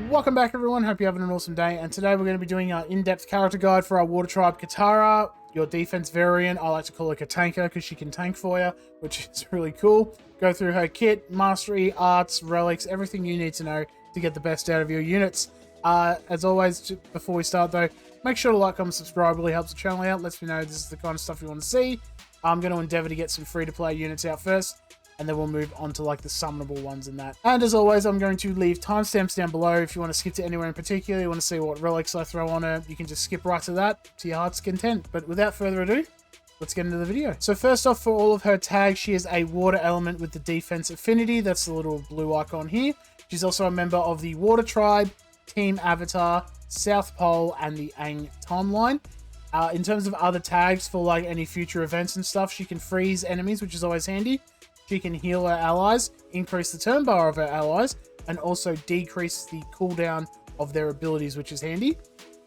Welcome back everyone, hope you're having an awesome day, and today we're going to be doing our in-depth character guide for our water tribe Katara, your defense variant. I like to call her Katanka because she can tank for you, which is really cool. Go through her kit, mastery, arts, relics, everything you need to know to get the best out of your units. As always, before we start though, make sure to like, comment, subscribe. Really helps the channel out, lets me know this is the kind of stuff you want to see. I'm going to endeavor to get some free-to-play units out first, and then we'll move on to like the summonable ones and that. And as always, I'm going to leave timestamps down below. If you want to skip to anywhere in particular, you want to see what relics I throw on her, you can just skip right to that to your heart's content. But without further ado, let's get into the video. So first off, for all of her tags, she is a water element with the defense affinity. That's the little blue icon here. She's also a member of the Water Tribe, Team Avatar, South Pole, and the Aang timeline. In terms of other tags for like any future events and stuff, she can freeze enemies, which is always handy. She can heal her allies, increase the turn bar of her allies, and also decrease the cooldown of their abilities, which is handy.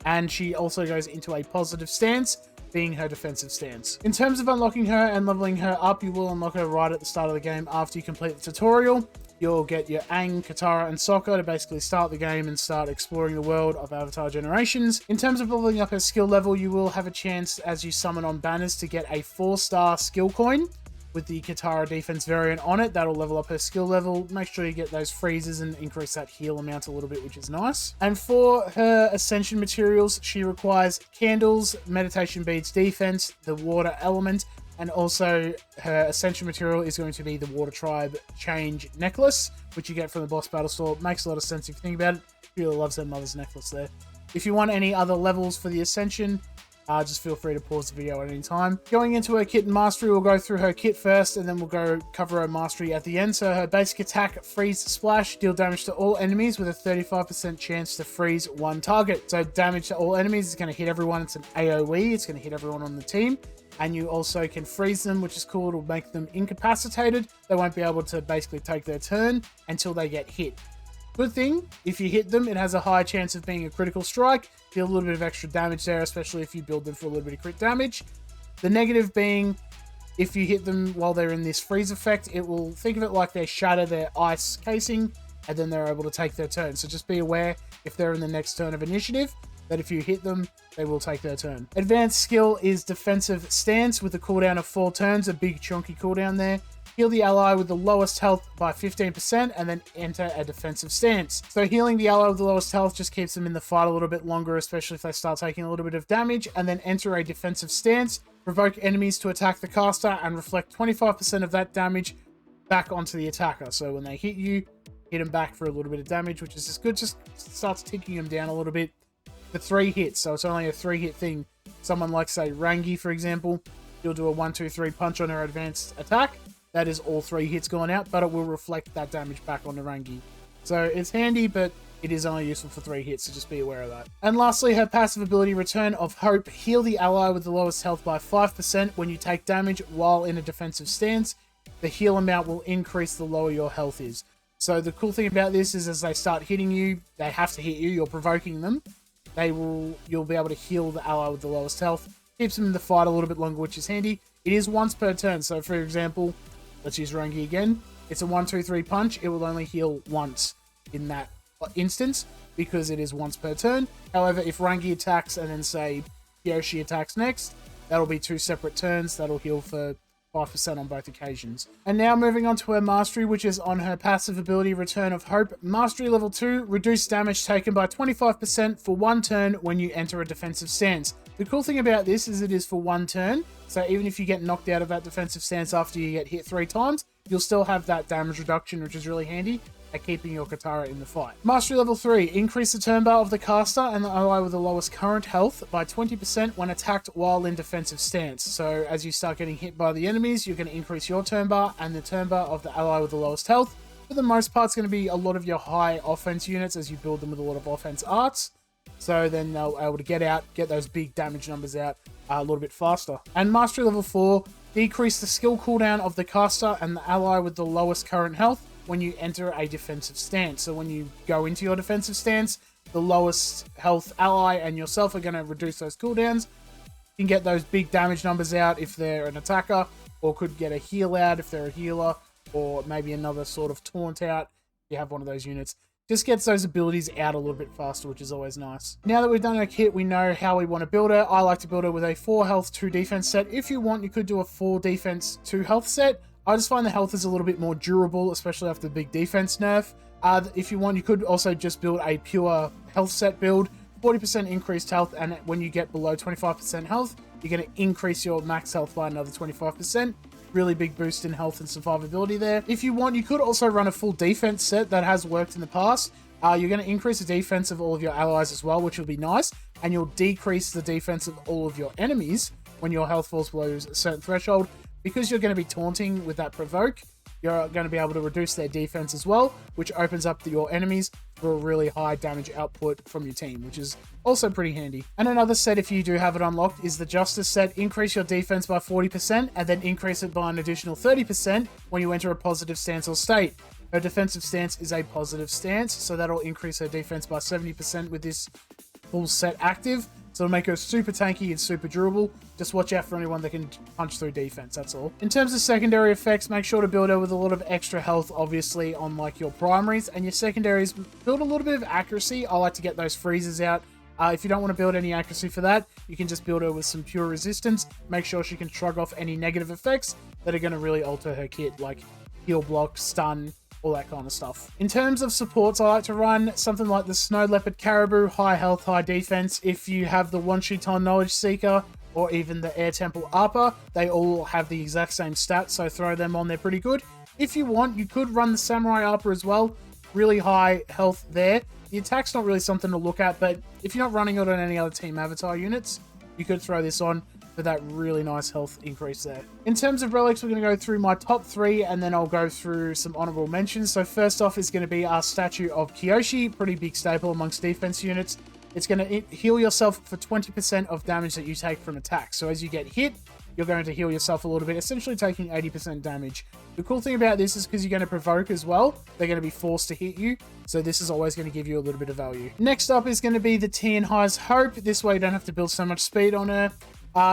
And she also goes into a positive stance, being her defensive stance. In terms of unlocking her and leveling her up, you will unlock her right at the start of the game after you complete the tutorial. You'll get your Aang, Katara, and Sokka to basically start the game and start exploring the world of Avatar Generations. In terms of leveling up her skill level, you will have a chance as you summon on banners to get a 4-star skill coin with the Katara defense variant on it. That'll level up her skill level. Make sure you get those freezes and increase that heal amount a little bit, which is nice. And for her Ascension Materials, she requires candles, meditation beads defense, the water element, and also her Ascension Material is going to be the Water Tribe Change Necklace, which you get from the boss battle store. Makes a lot of sense if you think about it. She really loves her mother's necklace there. If you want any other levels for the Ascension, just feel free to pause the video at any time. Going into her kit and mastery, we'll go through her kit first, and then we'll go cover her mastery at the end. So her basic attack, Freeze Splash, deal damage to all enemies with a 35% chance to freeze one target. So damage to all enemies is going to hit everyone. It's an AoE. It's going to hit everyone on the team. And you also can freeze them, which is cool. It'll make them incapacitated. They won't be able to basically take their turn until they get hit. Good thing, if you hit them, it has a high chance of being a critical strike. Deal a little bit of extra damage there, especially if you build them for a little bit of crit damage. The negative being, if you hit them while they're in this freeze effect, it will, think of it like they shatter their ice casing, and then they're able to take their turn. So just be aware, if they're in the next turn of initiative, that if you hit them, they will take their turn. Advanced skill is Defensive Stance with a cooldown of 4 turns, a big chunky cooldown there. Heal the ally with the lowest health by 15% and then enter a defensive stance. So healing the ally with the lowest health just keeps them in the fight a little bit longer, especially if they start taking a little bit of damage, and then enter a defensive stance. Provoke enemies to attack the caster and reflect 25% of that damage back onto the attacker. So when they hit you, hit them back for a little bit of damage, which is just good. Just starts ticking them down a little bit. The 3 hits, so it's only a 3-hit thing. Someone like, say, Rangi, for example, you'll do a 1-2-3 punch on her advanced attack. That is all 3 hits going out, but it will reflect that damage back on the Rangi. So it's handy, but it is only useful for 3 hits, so just be aware of that. And lastly, her passive ability, Return of Hope. Heal the ally with the lowest health by 5% when you take damage while in a defensive stance. The heal amount will increase the lower your health is. So the cool thing about this is as they start hitting you, they have to hit you, you're provoking them. You'll be able to heal the ally with the lowest health. Keeps them in the fight a little bit longer, which is handy. It is once per turn, so for example, let's use Rangi again. It's a 1-2-3 punch. It will only heal once in that instance because it is once per turn. However, if Rangi attacks and then say Yoshi attacks next, that'll be 2 separate turns. That'll heal for 5% on both occasions. And now moving on to her mastery, which is on her passive ability, Return of Hope. Mastery level 2, reduce damage taken by 25% for 1 turn when you enter a defensive stance. The cool thing about this is it is for 1 turn, so even if you get knocked out of that defensive stance after you get hit 3 times, you'll still have that damage reduction, which is really handy at keeping your Katara in the fight. Mastery level 3, increase the turn bar of the caster and the ally with the lowest current health by 20% when attacked while in defensive stance. So as you start getting hit by the enemies, you're going to increase your turn bar and the turn bar of the ally with the lowest health. For the most part, it's going to be a lot of your high offense units as you build them with a lot of offense arts. So then they'll be able to get those big damage numbers out a little bit faster. And Mastery level 4, decrease the skill cooldown of the caster and the ally with the lowest current health when you enter a defensive stance. So when you go into your defensive stance, the lowest health ally and yourself are going to reduce those cooldowns. You can get those big damage numbers out if they're an attacker, or could get a heal out if they're a healer, or maybe another sort of taunt out if you have one of those units. Just gets those abilities out a little bit faster, which is always nice. Now that we've done our kit, we know how we want to build her. I like to build her with a 4 health, 2 defense set. If you want, you could do a 4 defense, 2 health set. I just find the health is a little bit more durable, especially after the big defense nerf. If you want, you could also just build a pure health set build. 40% increased health, and when you get below 25% health, you're going to increase your max health by another 25%. Really big boost in health and survivability there. If you want, you could also run a full defense set that has worked in the past. You're going to increase the defense of all of your allies as well, which will be nice, and you'll decrease the defense of all of your enemies when your health falls below a certain threshold. Because you're going to be taunting with that provoke, you're going to be able to reduce their defense as well, which opens up your enemies for a really high damage output from your team, which is also pretty handy. And another set, if you do have it unlocked, is the Justice set. Increase your defense by 40% and then increase it by an additional 30% when you enter a positive stance or state. Her defensive stance is a positive stance, so that'll increase her defense by 70% with this full set active. So it'll make her super tanky and super durable. Just watch out for anyone that can punch through defense, that's all. In terms of secondary effects, make sure to build her with a lot of extra health, obviously, on like your primaries. And your secondaries, build a little bit of accuracy. I like to get those freezes out. If you don't want to build any accuracy for that, you can just build her with some pure resistance. Make sure she can shrug off any negative effects that are going to really alter her kit, like heal block, stun, all that kind of stuff. In terms of supports, I like to run something like the Snow Leopard Caribou, high health, high defense. If you have the One Shuton Knowledge Seeker, or even the Air Temple Arpa, they all have the exact same stats, so throw them on, they're pretty good. If you want, you could run the Samurai Arpa as well. Really high health there. The attack's not really something to look at, but if you're not running it on any other team avatar units, you could throw this on for that really nice health increase there. In terms of relics, we're going to go through my top 3, and then I'll go through some honorable mentions. So first off is going to be our statue of Kyoshi, pretty big staple amongst defense units. It's going to heal yourself for 20% of damage that you take from attacks. So as you get hit, you're going to heal yourself a little bit, essentially taking 80% damage. The cool thing about this is because you're going to provoke as well, they're going to be forced to hit you, so this is always going to give you a little bit of value. Next up is going to be the Tian Hai's Hope. This way you don't have to build so much speed on her.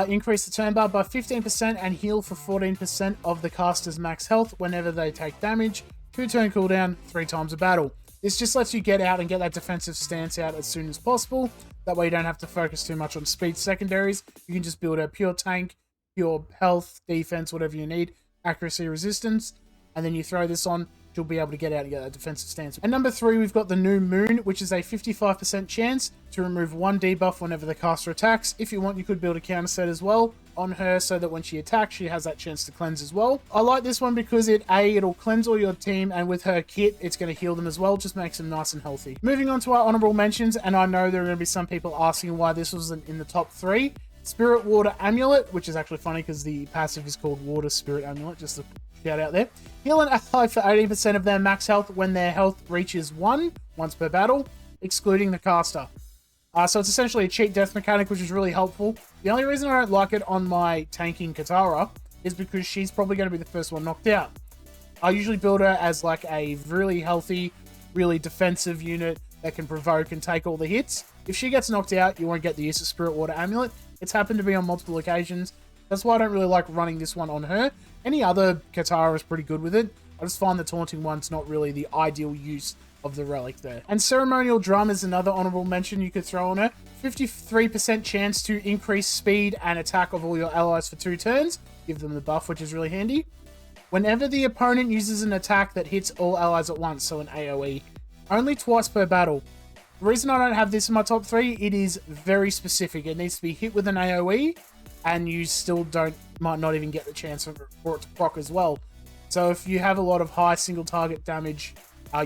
Increase the turn bar by 15% and heal for 14% of the caster's max health whenever they take damage. 2 turn cooldown, 3 times a battle. This just lets you get out and get that defensive stance out as soon as possible. That way you don't have to focus too much on speed secondaries. You can just build a pure tank, pure health, defense, whatever you need, accuracy, resistance, and then you throw this on, you'll be able to get out and get that defensive stance. And number 3, we've got the New Moon, which is a 55% chance to remove 1 debuff whenever the caster attacks. If you want, you could build a counter set as well on her so that when she attacks, she has that chance to cleanse as well. I like this one because it'll cleanse all your team, and with her kit, it's going to heal them as well, just makes them nice and healthy. Moving on to our honorable mentions, and I know there are going to be some people asking why this wasn't in the top 3. Spirit Water Amulet, which is actually funny because the passive is called Water Spirit Amulet, just a shout out there. Heal an ally for 18% of their max health when their health reaches 1 once per battle, excluding the caster. So it's essentially a cheat death mechanic, which is really helpful. The only reason I don't like it on my tanking Katara is because she's probably going to be the first one knocked out. I usually build her as like a really healthy, really defensive unit that can provoke and take all the hits. If she gets knocked out, you won't get the use of Spirit Water Amulet. It's happened to be on multiple occasions. That's why I don't really like running this one on her. Any other Katara is pretty good with it. I just find the taunting one's not really the ideal use of the relic there. And Ceremonial Drum is another honorable mention you could throw on her. 53% chance to increase speed and attack of all your allies for 2 turns. Give them the buff, which is really handy. Whenever the opponent uses an attack that hits all allies at once, so an AoE, only twice per battle. The reason I don't have this in my top 3, it is very specific. It needs to be hit with an AoE, and you still might not even get the chance for it to proc as well. So if you have a lot of high single target damage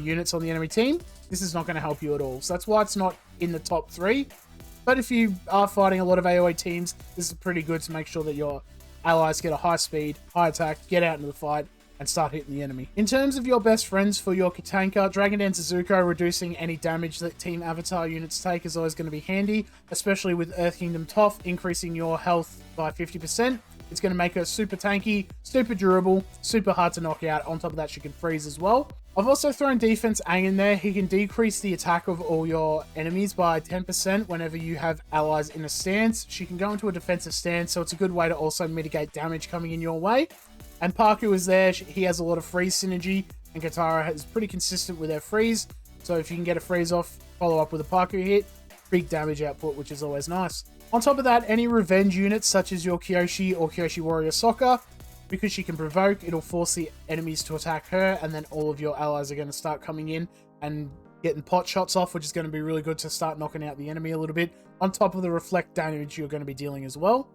units on the enemy team, this is not going to help you at all. So that's why it's not in the top 3. But if you are fighting a lot of AoE teams, this is pretty good to make sure that your allies get a high speed, high attack, get out into the fight, and start hitting the enemy. In terms of your best friends for your Katanka, Dragon Dance Zuko reducing any damage that team avatar units take is always going to be handy, especially with Earth Kingdom Toph increasing your health by 50%. It's going to make her super tanky, super durable, super hard to knock out. On top of that, she can freeze as well. I've also thrown Defense Aang in there. He can decrease the attack of all your enemies by 10% whenever you have allies in a stance. She can go into a defensive stance, so it's a good way to also mitigate damage coming in your way. And Parku is there. He has a lot of freeze synergy, and Katara is pretty consistent with her freeze. So if you can get a freeze off, follow up with a Paku hit, big damage output, which is always nice. On top of that, any revenge units such as your Kyoshi or Kyoshi Warrior Soccer, because she can provoke, it'll force the enemies to attack her, and then all of your allies are going to start coming in and getting pot shots off, which is going to be really good to start knocking out the enemy a little bit, on top of the reflect damage you're going to be dealing as well.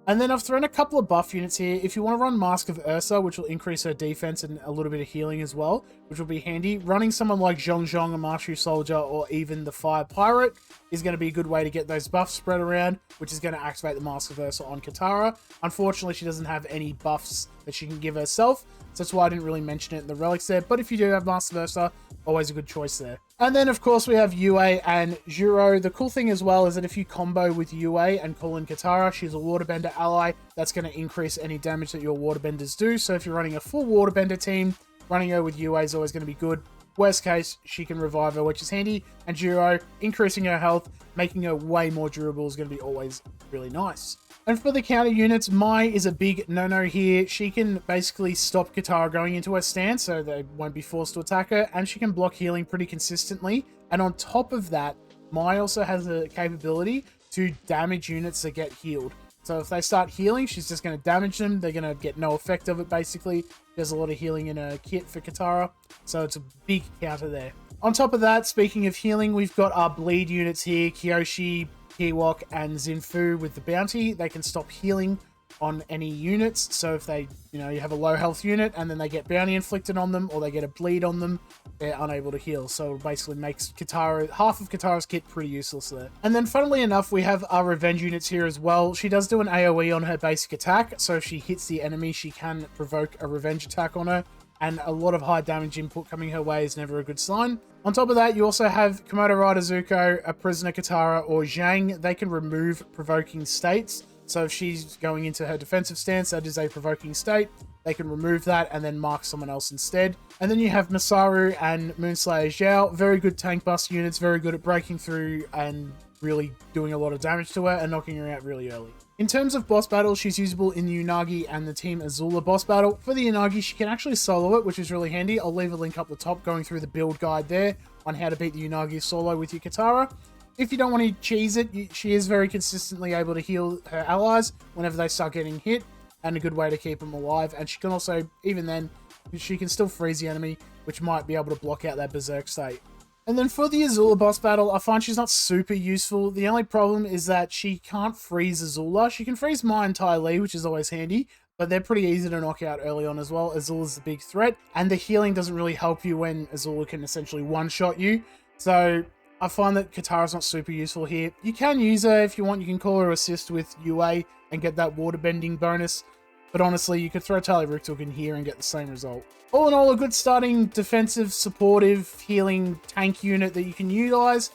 And then I've thrown a couple of buff units here. If you want to run Mask of Ursa, which will increase her defense and a little bit of healing as well, which will be handy, running someone like Zhong Zhong, a Marshu Soldier, or even the Fire Pirate is going to be a good way to get those buffs spread around, which is going to activate the Mask of Ursa on Katara. Unfortunately, she doesn't have any buffs that she can give herself, so that's why I didn't really mention it in the relics there. But if you do have Mask of Ursa, always a good choice there. And then, of course, we have Yue and Juro. The cool thing as well is that if you combo with Yue and call in Katara, she's a waterbender ally. That's going to increase any damage that your waterbenders do. So if you're running a full waterbender team, running her with Yue is always going to be good. Worst case, she can revive her, which is handy. And Juro, increasing her health, making her way more durable is going to be always really nice. And for the counter units, Mai is a big no-no here. She can basically stop Katara going into her stance, so they won't be forced to attack her, and she can block healing pretty consistently. And on top of that, Mai also has the capability to damage units that get healed. So if they start healing, she's just going to damage them. They're going to get no effect of it, basically. There's a lot of healing in her kit for Katara, so it's a big counter there. On top of that, speaking of healing, we've got our bleed units here, Kyoshi, Kiwok, and Zinfu with the bounty. They can stop healing on any units. So if they, you have a low health unit and then they get bounty inflicted on them or they get a bleed on them, they're unable to heal. So it basically makes Katara, half of Katara's kit pretty useless there. And then funnily enough, we have our revenge units here as well. She does do an AoE on her basic attack. So if she hits the enemy, she can provoke a revenge attack on her. And a lot of high damage input coming her way is never a good sign. On top of that, you also have Komodo Rider Zuko, a Prisoner Katara, or Zhang. They can remove provoking states. So if she's going into her defensive stance, that is a provoking state. They can remove that and then mark someone else instead. And then you have Masaru and Moonslayer Zhao. Very good tank bust units, very good at breaking through and really doing a lot of damage to her and knocking her out really early. In terms of boss battles, she's usable in the Unagi and the Team Azula boss battle. For the Unagi, she can actually solo it, which is really handy. I'll leave a link up the top going through the build guide there on how to beat the Unagi solo with your Katara. If you don't want to cheese it, she is very consistently able to heal her allies whenever they start getting hit, and a good way to keep them alive. And she can also, even then, she can still freeze the enemy, which might be able to block out that Berserk state. And then for the Azula boss battle, I find she's not super useful. The only problem is that she can't freeze Azula. She can freeze Mai and Ty Lee, which is always handy, but they're pretty easy to knock out early on as well. Azula's the big threat, and the healing doesn't really help you when Azula can essentially one-shot you. So I find that Katara's not super useful here. You can use her if you want. You can call her assist with Yue and get that waterbending bonus. But honestly, you could throw Tali Ruktuk in here and get the same result. All in all, a good starting defensive, supportive, healing tank unit that you can utilize.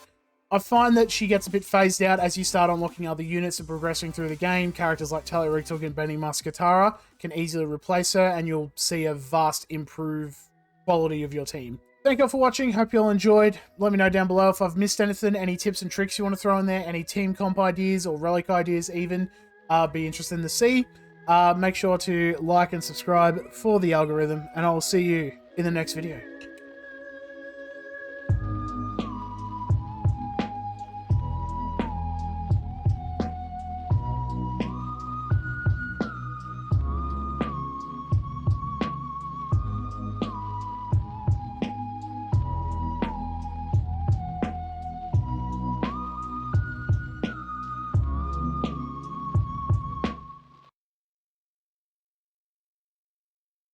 I find that she gets a bit phased out as you start unlocking other units and progressing through the game. Characters like Tali Ruktuk and Benny Muscatara can easily replace her, and you'll see a vast improve quality of your team. Thank you all for watching. Hope you all enjoyed. Let me know down below if I've missed anything, any tips and tricks you want to throw in there, any team comp ideas or relic ideas even. Be interested to see. Make sure to like and subscribe for the algorithm, and I'll see you in the next video.